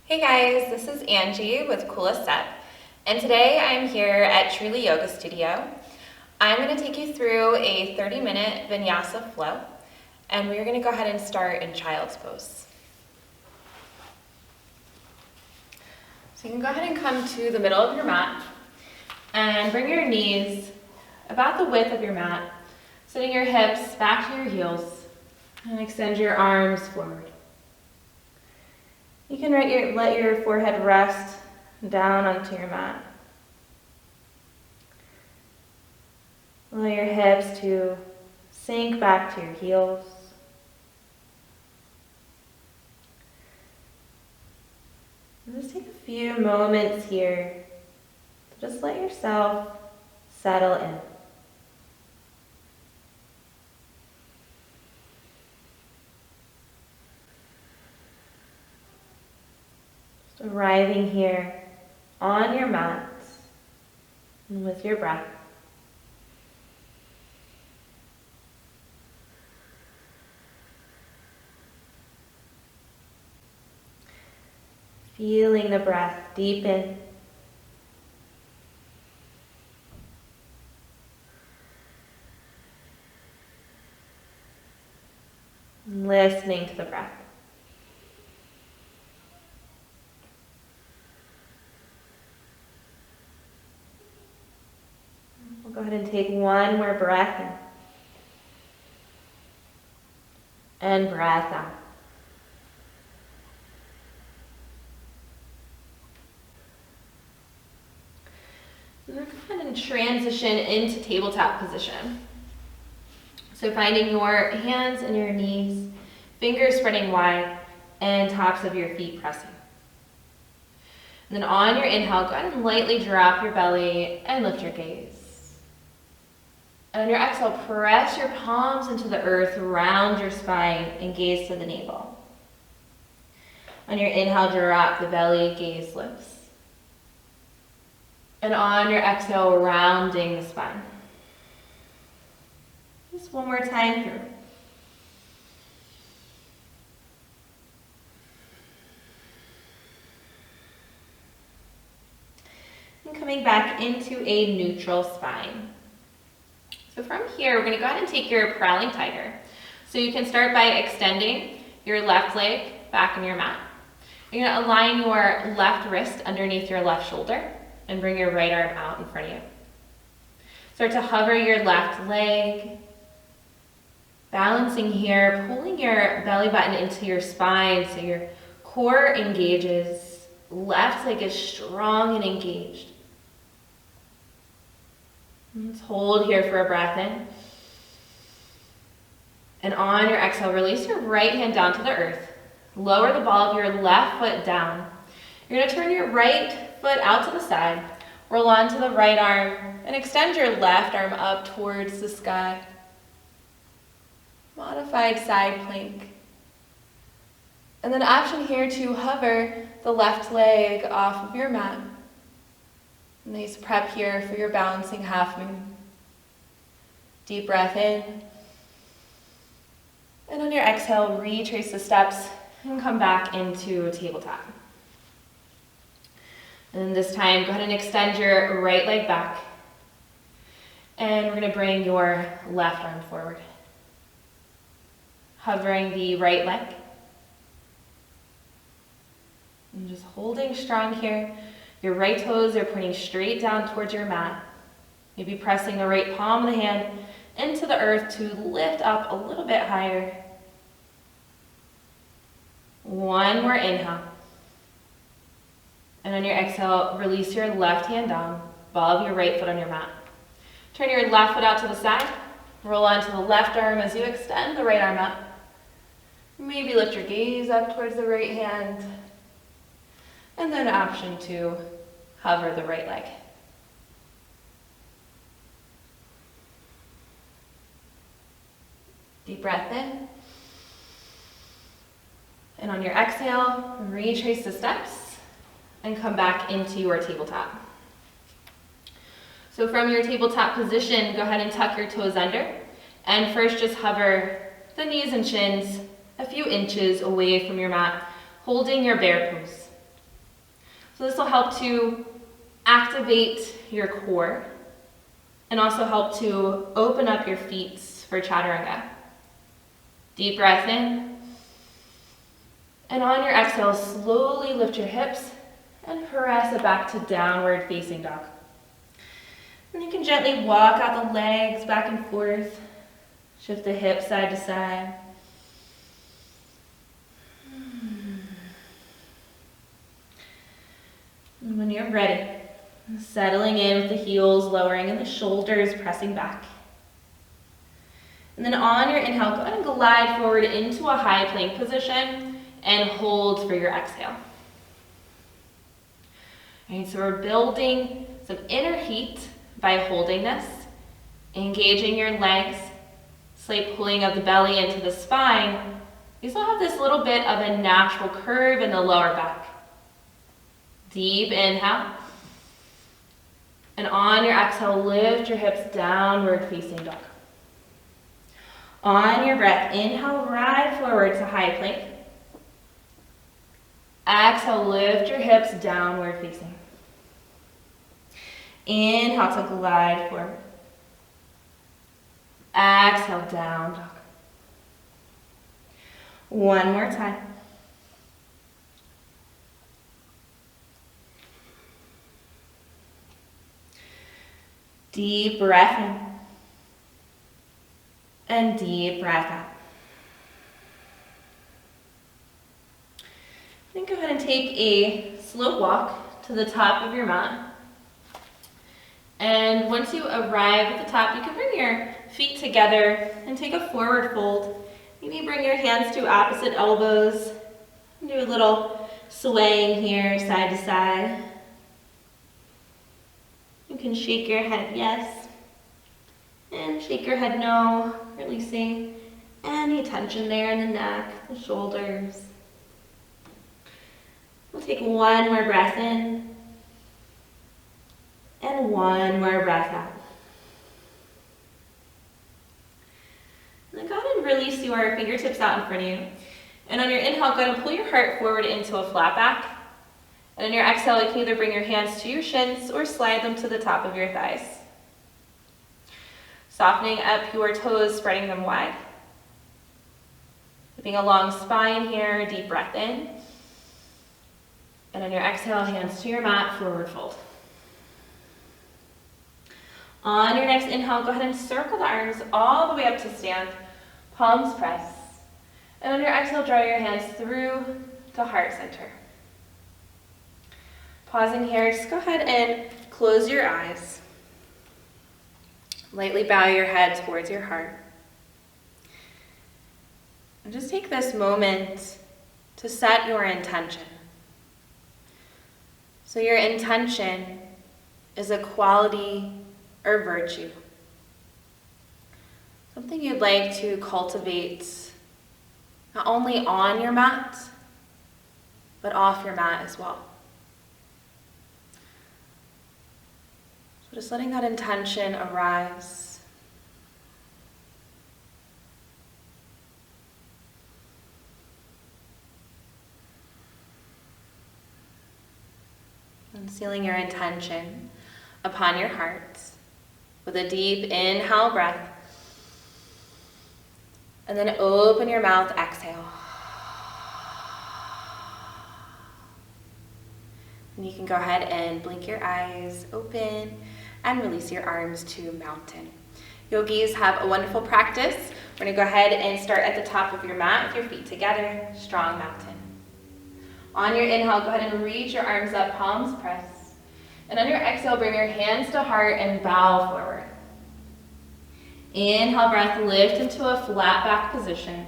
Hey guys, this is Angie with Coolest Step, and today I'm here at Truly Yoga Studio. I'm going to take you through a 30-minute Vinyasa flow, and we're going to go ahead and start in Child's Pose. So you can go ahead and come to the middle of your mat, and bring your knees about the width of your mat, sitting your hips back to your heels, and extend your arms forward. You can let your forehead rest down onto your mat. Allow your hips to sink back to your heels. And just take a few moments here to just let yourself settle in. Arriving here on your mat and with your breath. Feeling the breath deepen. And listening to the breath. We'll go ahead and take one more breath in. And breath out. And then go ahead and transition into tabletop position. So finding your hands and your knees, fingers spreading wide, and tops of your feet pressing. And then on your inhale, go ahead and lightly drop your belly and lift your gaze. And on your exhale, press your palms into the earth, round your spine, and gaze to the navel. On your inhale, drop the belly, gaze lifts. And on your exhale, rounding the spine. Just one more time through. And coming back into a neutral spine. So from here, we're going to go ahead and take your prowling tiger. So you can start by extending your left leg back on your mat. You're going to align your left wrist underneath your left shoulder and bring your right arm out in front of you. Start to hover your left leg, balancing here, pulling your belly button into your spine so your core engages, left leg is strong and engaged. Let's hold here for a breath in. And on your exhale, release your right hand down to the earth. Lower the ball of your left foot down. You're going to turn your right foot out to the side. Roll onto the right arm and extend your left arm up towards the sky. Modified side plank. And then option here to hover the left leg off of your mat. Nice prep here for your balancing half moon. Deep breath in. And on your exhale, retrace the steps and come back into tabletop. And then this time, go ahead and extend your right leg back. And we're going to bring your left arm forward. Hovering the right leg. And just holding strong here. Your right toes are pointing straight down towards your mat. Maybe pressing the right palm of the hand into the earth to lift up a little bit higher. One more inhale. And on your exhale, release your left hand down, ball of your right foot on your mat. Turn your left foot out to the side. Roll onto the left arm as you extend the right arm up. Maybe lift your gaze up towards the right hand. And then option 2, hover the right leg. Deep breath in. And on your exhale, retrace the steps and come back into your tabletop. So from your tabletop position, go ahead and tuck your toes under. And first just hover the knees and shins a few inches away from your mat, holding your bear pose. So this will help to activate your core and also help to open up your feet for chaturanga. Deep breath in. And on your exhale, slowly lift your hips and press it back to downward facing dog. And you can gently walk out the legs back and forth. Shift the hips side to side. And when you're ready, settling in with the heels lowering and the shoulders pressing back. And then on your inhale, go ahead and glide forward into a high plank position and hold for your exhale. All right, so we're building some inner heat by holding this, engaging your legs, slight pulling of the belly into the spine. You still have this little bit of a natural curve in the lower back. Deep inhale. And on your exhale, lift your hips downward facing dog. On your breath, inhale, ride forward to high plank. Exhale, lift your hips downward facing. Inhale to glide forward. Exhale, down dog. One more time. Deep breath in. And deep breath out. Then go ahead and take a slow walk to the top of your mat. And once you arrive at the top, you can bring your feet together and take a forward fold. Maybe bring your hands to opposite elbows. Do a little swaying here, side to side. You can shake your head yes, and shake your head no, releasing any tension there in the neck, the shoulders. We'll take one more breath in, and one more breath out. And then go ahead and release your fingertips out in front of you. And on your inhale, go ahead and pull your heart forward into a flat back. And on your exhale, you can either bring your hands to your shins or slide them to the top of your thighs. Softening up your toes, spreading them wide. Keeping a long spine here, deep breath in. And on your exhale, hands to your mat, forward fold. On your next inhale, go ahead and circle the arms all the way up to stand, palms press. And on your exhale, draw your hands through to heart center. Pausing here, just go ahead and close your eyes. Lightly bow your head towards your heart. And just take this moment to set your intention. So your intention is a quality or virtue. Something you'd like to cultivate not only on your mat, but off your mat as well. So just letting that intention arise. And sealing your intention upon your heart with a deep inhale breath. And then open your mouth, exhale. And you can go ahead and blink your eyes open and release your arms to mountain. Yogis, have a wonderful practice. We're gonna go ahead and start at the top of your mat with your feet together, strong mountain. On your inhale, go ahead and reach your arms up, palms press. And on your exhale, bring your hands to heart and bow forward. Inhale, breath, lift into a flat back position.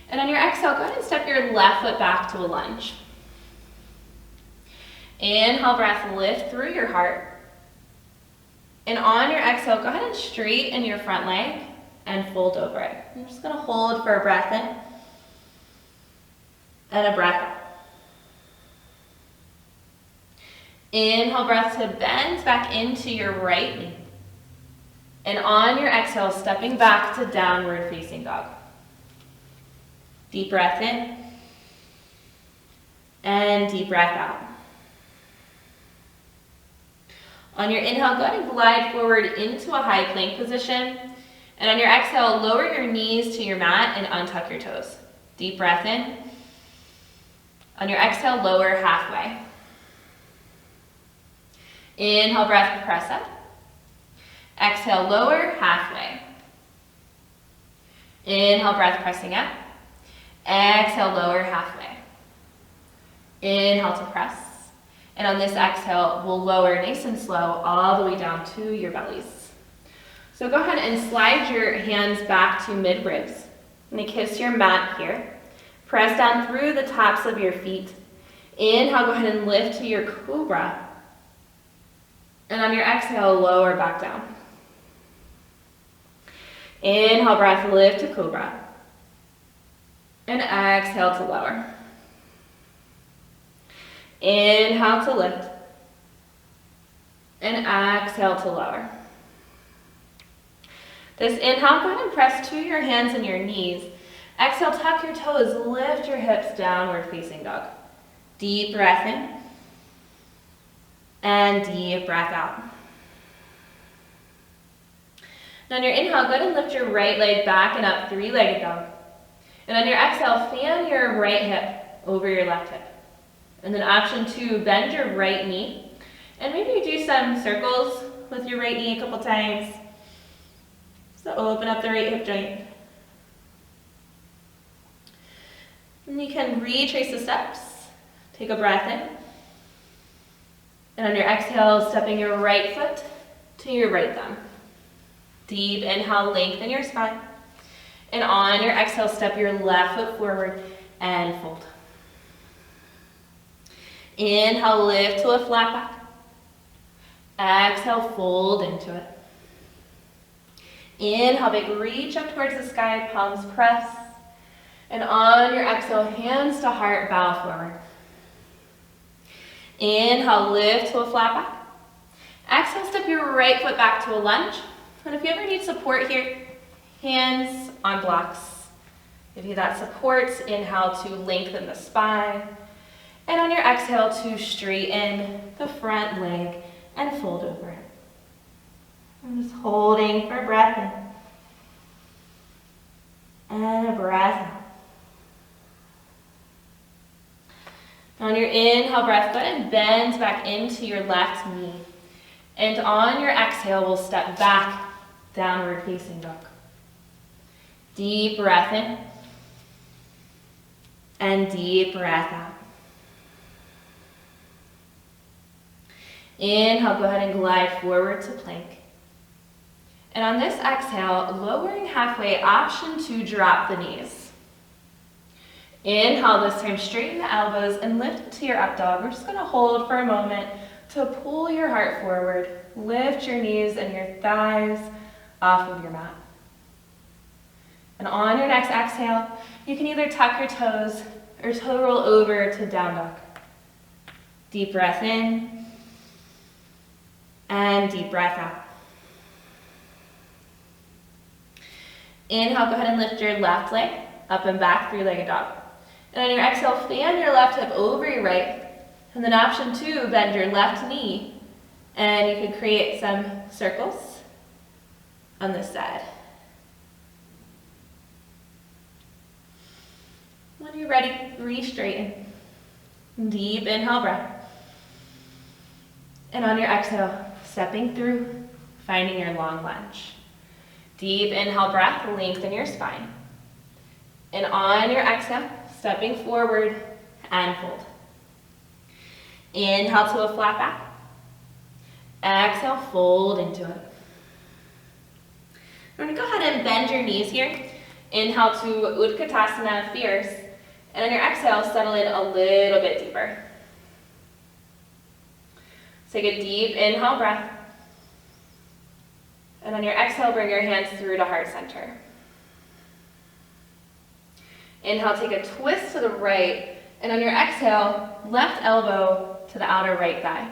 And on your exhale, go ahead and step your left foot back to a lunge. Inhale, breath, lift through your heart. And on your exhale, go ahead and straighten your front leg and fold over it. I'm just gonna hold for a breath in and a breath out. Inhale, breath to bend back into your right knee. And on your exhale, stepping back to downward facing dog. Deep breath in and deep breath out. On your inhale, go ahead and glide forward into a high plank position. And on your exhale, lower your knees to your mat and untuck your toes. Deep breath in. On your exhale, lower halfway. Inhale, breath, press up. Exhale, lower halfway. Inhale, breath, pressing up. Exhale, lower halfway. Inhale to press. And on this exhale, we'll lower nice and slow all the way down to your bellies. So go ahead and slide your hands back to mid-ribs. And kiss your mat here. Press down through the tops of your feet. Inhale, go ahead and lift to your cobra. And on your exhale, lower back down. Inhale, breath, lift to cobra. And exhale to lower. Inhale to lift. And exhale to lower. This inhale, go ahead and press to your hands and your knees. Exhale, tuck your toes, lift your hips, downward facing dog. Deep breath in. And deep breath out. And on your inhale, go ahead and lift your right leg back and up, three-legged dog. And on your exhale, fan your right hip over your left hip. And then option 2, bend your right knee. And maybe you do some circles with your right knee a couple times. So open up the right hip joint. And you can retrace the steps. Take a breath in. And on your exhale, stepping your right foot to your right thumb. Deep inhale, lengthen your spine. And on your exhale, step your left foot forward and fold. Inhale, lift to a flat back. Exhale, fold into it. Inhale, big reach up towards the sky, palms press. And on your exhale, hands to heart, bow forward. Inhale, lift to a flat back. Exhale, step your right foot back to a lunge. And if you ever need support here, hands on blocks. Give you that support. Inhale to lengthen the spine. And on your exhale to straighten the front leg and fold over it. I'm just holding for a breath in. And a breath out. On your inhale breath, go ahead and bend back into your left knee. And on your exhale, we'll step back, downward facing dog. Deep breath in. And deep breath out. Inhale, go ahead and glide forward to plank. And on this exhale, lowering halfway, option 2, drop the knees. Inhale, this time straighten the elbows and lift to your up dog. We're just gonna hold for a moment to pull your heart forward. Lift your knees and your thighs off of your mat. And on your next exhale, you can either tuck your toes or toe roll over to down dog. Deep breath in. And deep breath out. Inhale, go ahead and lift your left leg up and back, three-legged dog. And on your exhale, fan your left hip over your right. And then option 2, bend your left knee. And you can create some circles on this side. When you're ready, re-straighten. Deep inhale breath. And on your exhale, stepping through, finding your long lunge. Deep inhale breath, lengthen your spine. And on your exhale, stepping forward and fold. Inhale to a flat back. Exhale, fold into it. We're going to go ahead and bend your knees here. Inhale to Utkatasana, fierce. And on your exhale, settle in a little bit deeper. Take a deep inhale breath. And on your exhale, bring your hands through to heart center. Inhale, take a twist to the right. And on your exhale, left elbow to the outer right thigh.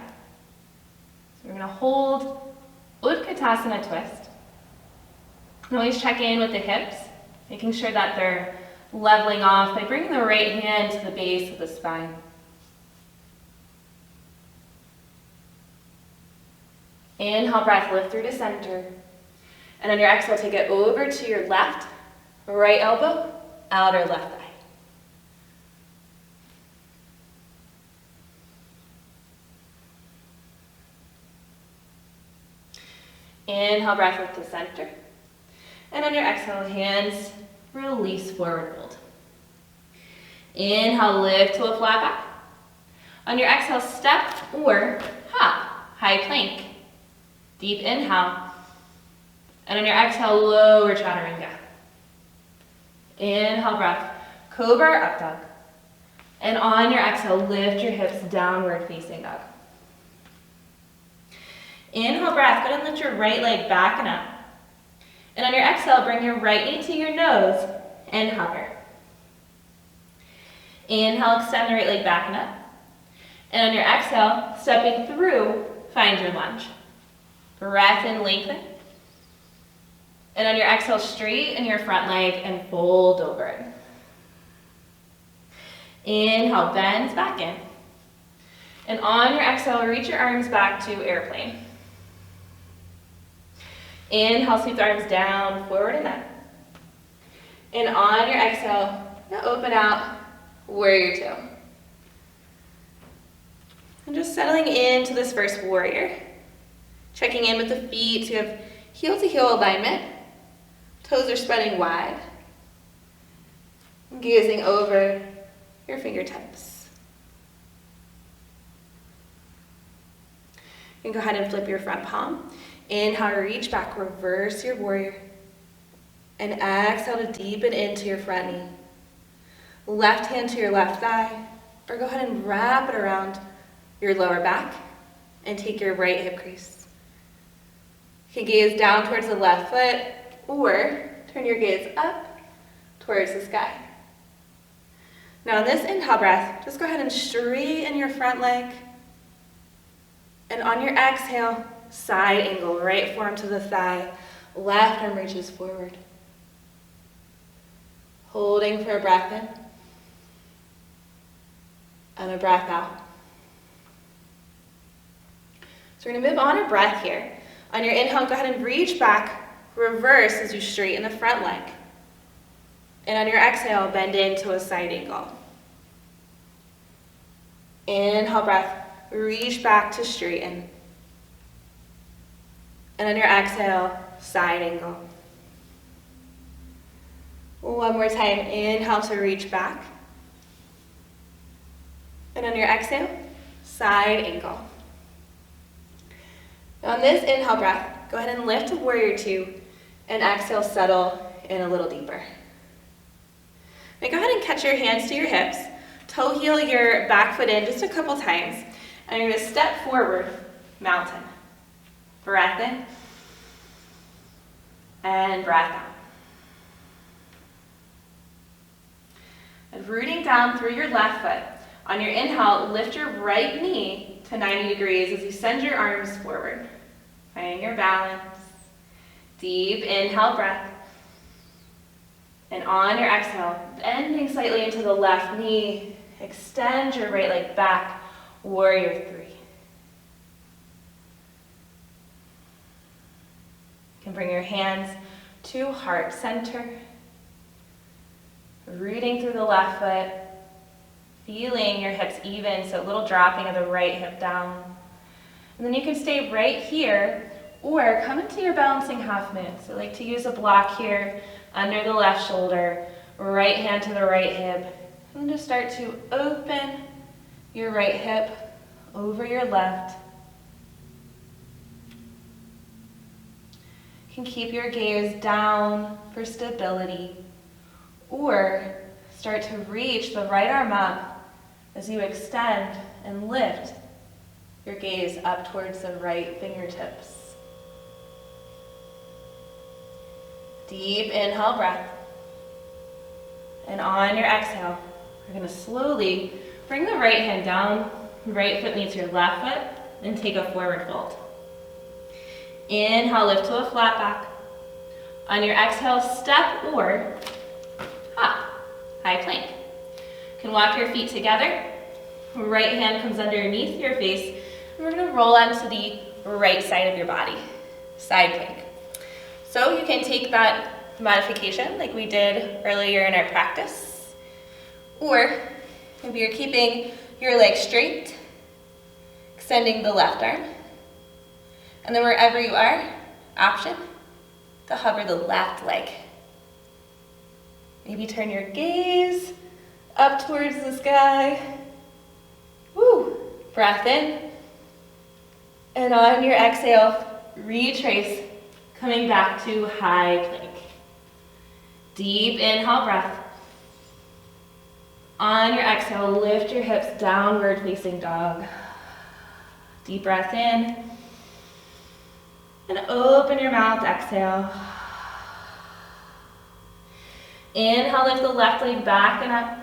So we're going to hold Utkatasana twist. And always check in with the hips, making sure that they're leveling off by bringing the right hand to the base of the spine. Inhale, breath, lift through to center. And on your exhale, take it over to your left, right elbow, outer left thigh. Inhale, breath, lift to center. And on your exhale, hands release, forward fold. Inhale, lift to a flat back. On your exhale, step or hop, high plank. Deep inhale. And on your exhale, lower chaturanga. Inhale, breath, cobra or up dog. And on your exhale, lift your hips, downward facing dog. Inhale, breath, go ahead and lift your right leg back and up. And on your exhale, bring your right knee to your nose and hover. Inhale, extend the right leg back and up. And on your exhale, stepping through, find your lunge. Breath in, lengthen. And on your exhale, straighten your front leg and fold over it. Inhale, bend back in. And on your exhale, reach your arms back to airplane. Inhale, sweep the arms down, forward and up. And on your exhale, now open out, warrior two. And just settling into this first warrior. Checking in with the feet so you have heel to heel alignment. Toes are spreading wide. Gazing over your fingertips. You can go ahead and flip your front palm. Inhale, reach back, reverse your warrior. And exhale to deepen into your front knee. Left hand to your left thigh. Or go ahead and wrap it around your lower back and take your right hip crease. You can gaze down towards the left foot or turn your gaze up towards the sky. Now on this inhale breath, just go ahead and straighten your front leg. And on your exhale, side angle, right forearm to the thigh, left arm reaches forward. Holding for a breath in. And a breath out. So we're going to move on a breath here. On your inhale, go ahead and reach back, reverse as you straighten the front leg. And on your exhale, bend into a side angle. Inhale, breath, reach back to straighten. And on your exhale, side angle. One more time, inhale to reach back. And on your exhale, side angle. Now on this inhale breath, go ahead and lift to warrior two, and exhale, settle in a little deeper. Now go ahead and catch your hands to your hips, toe heel your back foot in just a couple times, and you're going to step forward, mountain. Breath in, and breath out. And rooting down through your left foot. On your inhale, lift your right knee to 90 degrees as you send your arms forward. Find your balance. Deep inhale breath. And on your exhale, bending slightly into the left knee, extend your right leg back, warrior three. You can bring your hands to heart center. Rooting through the left foot, feeling your hips even, so a little dropping of the right hip down. And then you can stay right here, or come into your balancing half moon. So I like to use a block here, under the left shoulder, right hand to the right hip. And then just start to open your right hip over your left. You can keep your gaze down for stability, or start to reach the right arm up as you extend and lift your gaze up towards the right fingertips. Deep inhale breath. And on your exhale, you're going to slowly bring the right hand down, right foot meets your left foot, and take a forward fold. Inhale, lift to a flat back. On your exhale, step or hop, high plank. You can walk your feet together. Right hand comes underneath your face. And we're going to roll onto the right side of your body, side plank. So you can take that modification like we did earlier in our practice, or if you're keeping your leg straight, extending the left arm, and then wherever you are, option to hover the left leg. Maybe turn your gaze up towards the sky. Woo. Breath in. And on your exhale, retrace, coming back to high plank. Deep inhale, breath. On your exhale, lift your hips, downward facing dog. Deep breath in. And open your mouth, exhale. Inhale, lift the left leg back and up.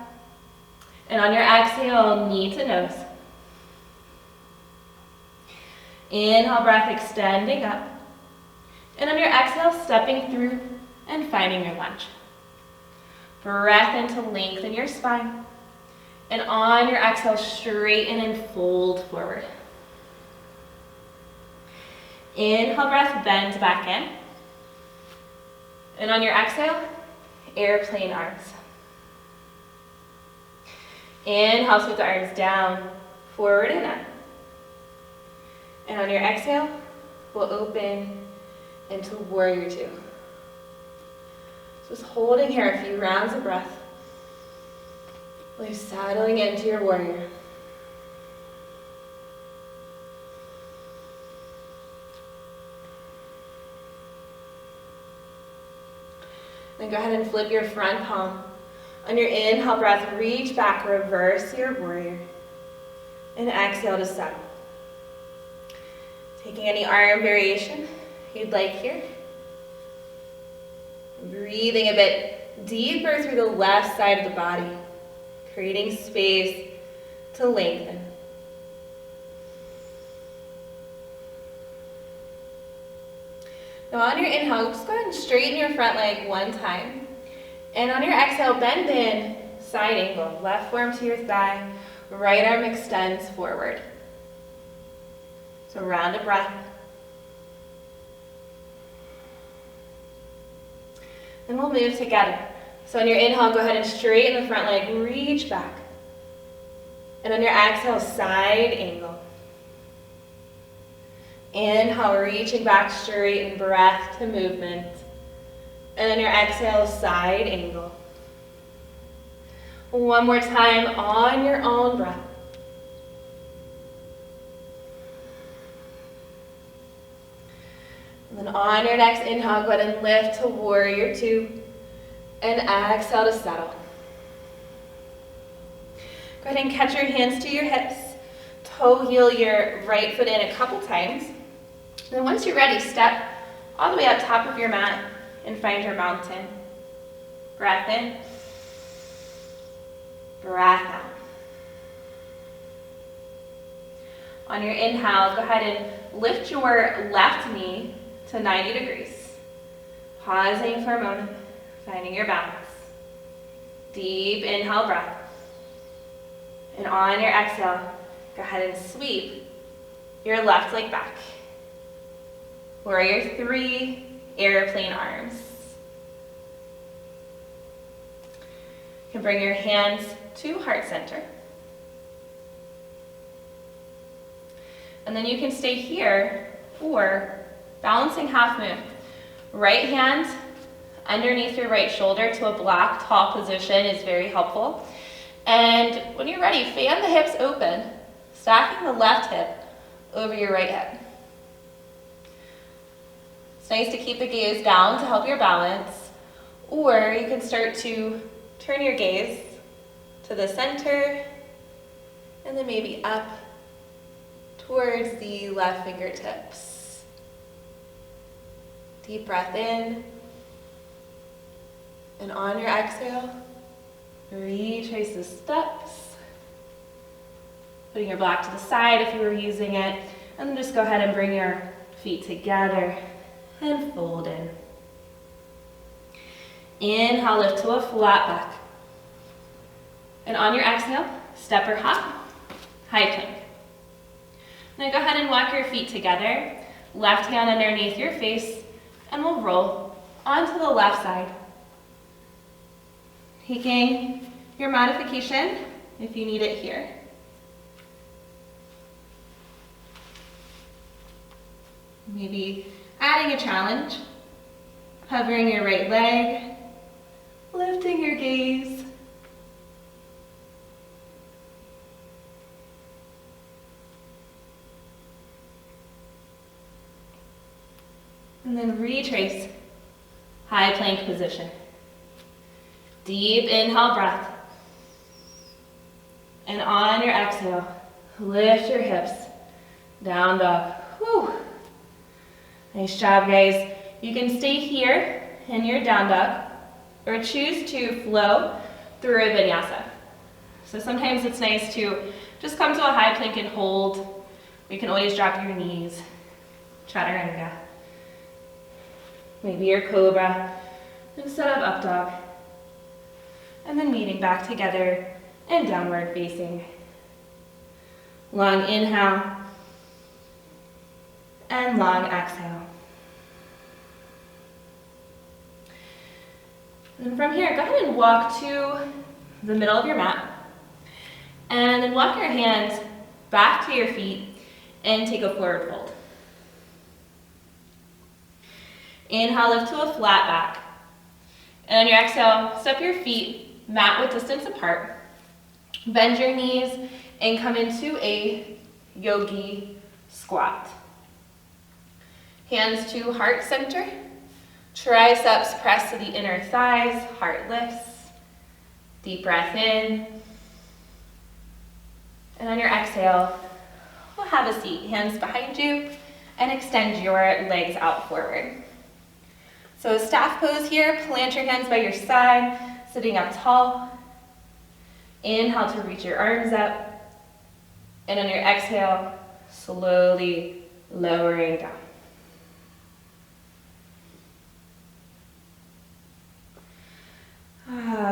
And on your exhale, knee to nose. Inhale, breath extending up. And on your exhale, stepping through and finding your lunge. Breath in to lengthen your spine. And on your exhale, straighten and fold forward. Inhale, breath, bend back in. And on your exhale, airplane arms. Inhale, sweep the arms down, forward and up. And on your exhale, we'll open into warrior two. Just holding here a few rounds of breath. While you're settling into your warrior. Then go ahead and flip your front palm. On your inhale breath, reach back, reverse your warrior. And exhale to settle. Taking any arm variation you'd like here. Breathing a bit deeper through the left side of the body, creating space to lengthen. Now on your inhale, just go ahead and straighten your front leg one time. And on your exhale, bend in, side angle. Left forearm to your thigh, right arm extends forward. So round of breath. Then we'll move together. So on your inhale, go ahead and straighten the front leg, reach back. And on your exhale, side angle. Inhale, reaching back, straighten, breath to movement. And on your exhale, side angle. One more time on your own breath. And then on your next inhale, go ahead and lift to warrior two. And exhale to settle. Go ahead and catch your hands to your hips. Toe heel your right foot in a couple times. And then once you're ready, step all the way up top of your mat and find your mountain. Breath in. Breath out. On your inhale, go ahead and lift your left knee to 90 degrees. Pausing for a moment, finding your balance. Deep inhale, breath. And on your exhale, go ahead and sweep your left leg back. Warrior three, airplane arms. You can bring your hands to heart center. And then you can stay here or balancing half moon. Right hand underneath your right shoulder to a block tall position is very helpful. And when you're ready, fan the hips open, stacking the left hip over your right hip. It's nice to keep the gaze down to help your balance, or you can start to turn your gaze to the center and then maybe up towards the left fingertips. Deep breath in, and on your exhale, retrace the steps, putting your block to the side if you were using it, and then just go ahead and bring your feet together and fold in. Inhale, lift to a flat back. And on your exhale, step or hop, high plank. Now go ahead and walk your feet together, left hand underneath your face, and we'll roll onto the left side. Taking your modification if you need it here. Maybe adding a challenge, hovering your right leg, lifting your gaze. And then retrace, high plank position. Deep inhale breath. And on your exhale, lift your hips, down dog. Whew. Nice job, guys. You can stay here in your down dog or choose to flow through a vinyasa. So sometimes it's nice to just come to a high plank and hold. You can always drop your knees. Chaturanga. Maybe your cobra instead of up dog. And then meeting back together in downward facing. Long inhale and long exhale. And from here, go ahead and walk to the middle of your mat. And then walk your hands back to your feet and take a forward fold. Inhale, lift to a flat back. And on your exhale, step your feet mat width distance apart. Bend your knees and come into a yogi squat. Hands to heart center. Triceps press to the inner thighs, heart lifts. Deep breath in. And on your exhale, we'll have a seat. Hands behind you and extend your legs out forward. So staff pose here, plant your hands by your side, sitting up tall. Inhale to reach your arms up. And on your exhale, slowly lowering down.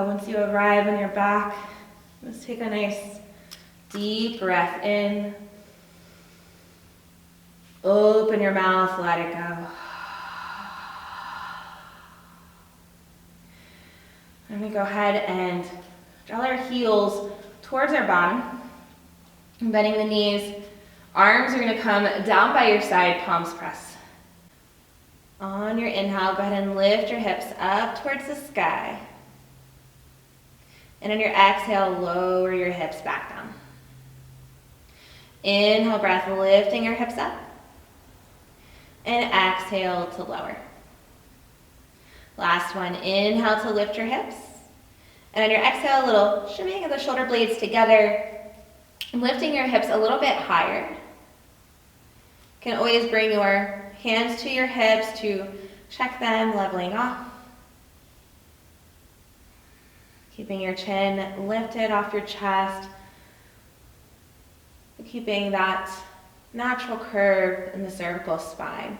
Once you arrive on your back, let's take a nice deep breath in. Open your mouth, let it go. I'm going to go ahead and draw our heels towards our bottom. Bending the knees. Arms are going to come down by your side, palms press. On your inhale, go ahead and lift your hips up towards the sky. And on your exhale, lower your hips back down. Inhale, breath, lifting your hips up. And exhale to lower. Last one, inhale to lift your hips. And on your exhale, a little shimmying of the shoulder blades together. Lifting your hips a little bit higher. You can always bring your hands to your hips to check them, leveling off. Keeping your chin lifted off your chest. Keeping that natural curve in the cervical spine.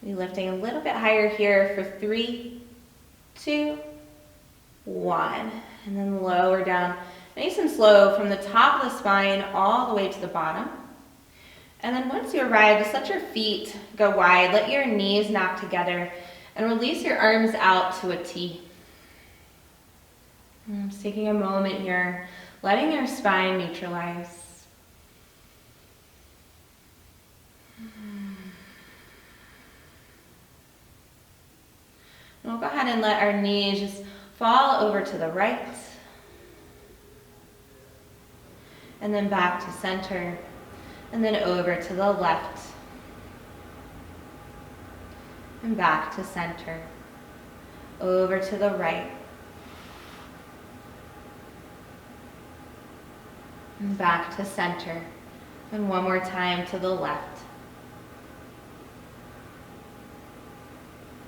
Be lifting a little bit higher here for 3, 2, 1. And then lower down nice and slow from the top of the spine all the way to the bottom. And then once you arrive, just let your feet go wide. Let your knees knock together and release your arms out to a T. Just taking a moment here, letting your spine neutralize. We'll go ahead and let our knees just fall over to the right. And then back to center. And then over to the left. And back to center. Over to the right. And back to center. And one more time to the left.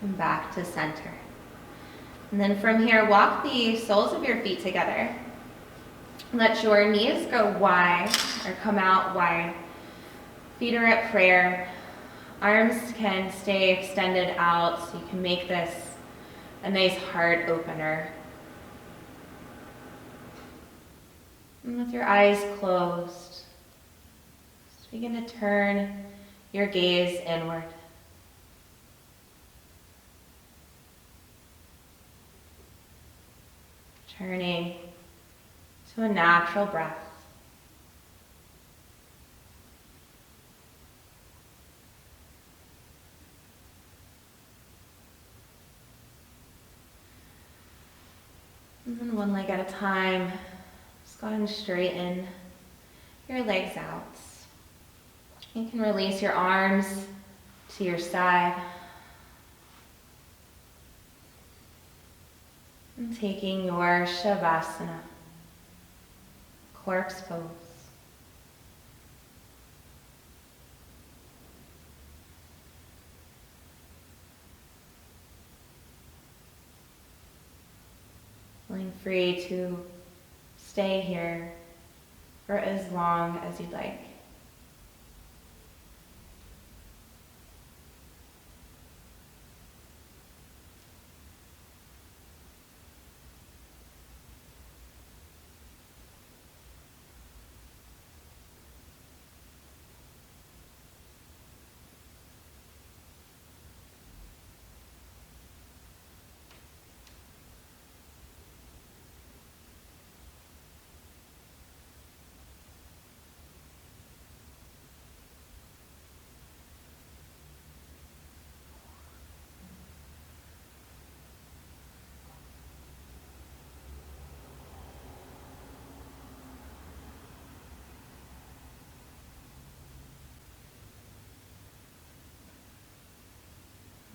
And back to center. And then from here, walk the soles of your feet together. Let your knees go wide or come out wide. Feet are at prayer. Arms can stay extended out so you can make this a nice heart opener. And with your eyes closed, just begin to turn your gaze inward. Turning to a natural breath. And then one leg at a time, just go ahead and straighten your legs out. You can release your arms to your side. And taking your Shavasana, corpse pose. Feeling free to stay here for as long as you'd like.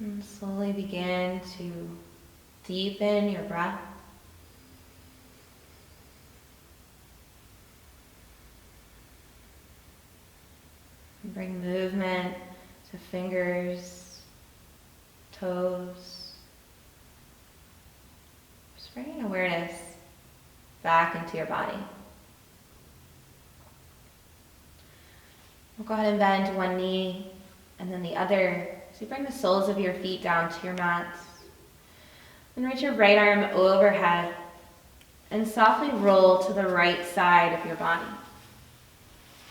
And slowly begin to deepen your breath. And bring movement to fingers, toes. Just bringing awareness back into your body. We'll go ahead and bend one knee and then the other. So you bring the soles of your feet down to your mats. And reach your right arm overhead and softly roll to the right side of your body.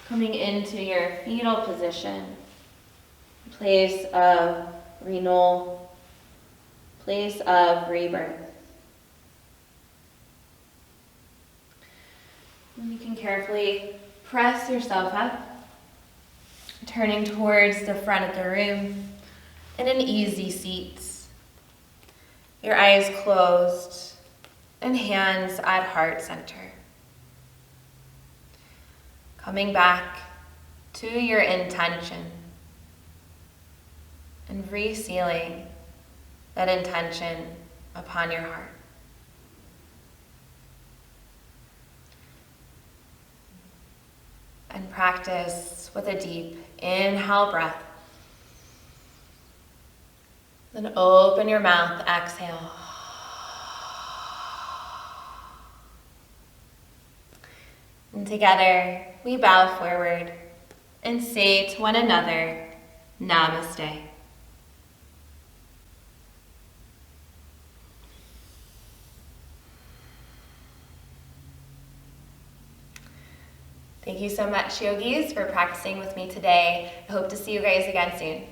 Coming into your fetal position, place of renewal, place of rebirth. And you can carefully press yourself up, turning towards the front of the room in an easy seat. Your eyes closed and hands at heart center. Coming back to your intention and resealing that intention upon your heart. And practice with a deep inhale breath. Then open your mouth, exhale. And together, we bow forward and say to one another, Namaste. Thank you so much, yogis, for practicing with me today. I hope to see you guys again soon.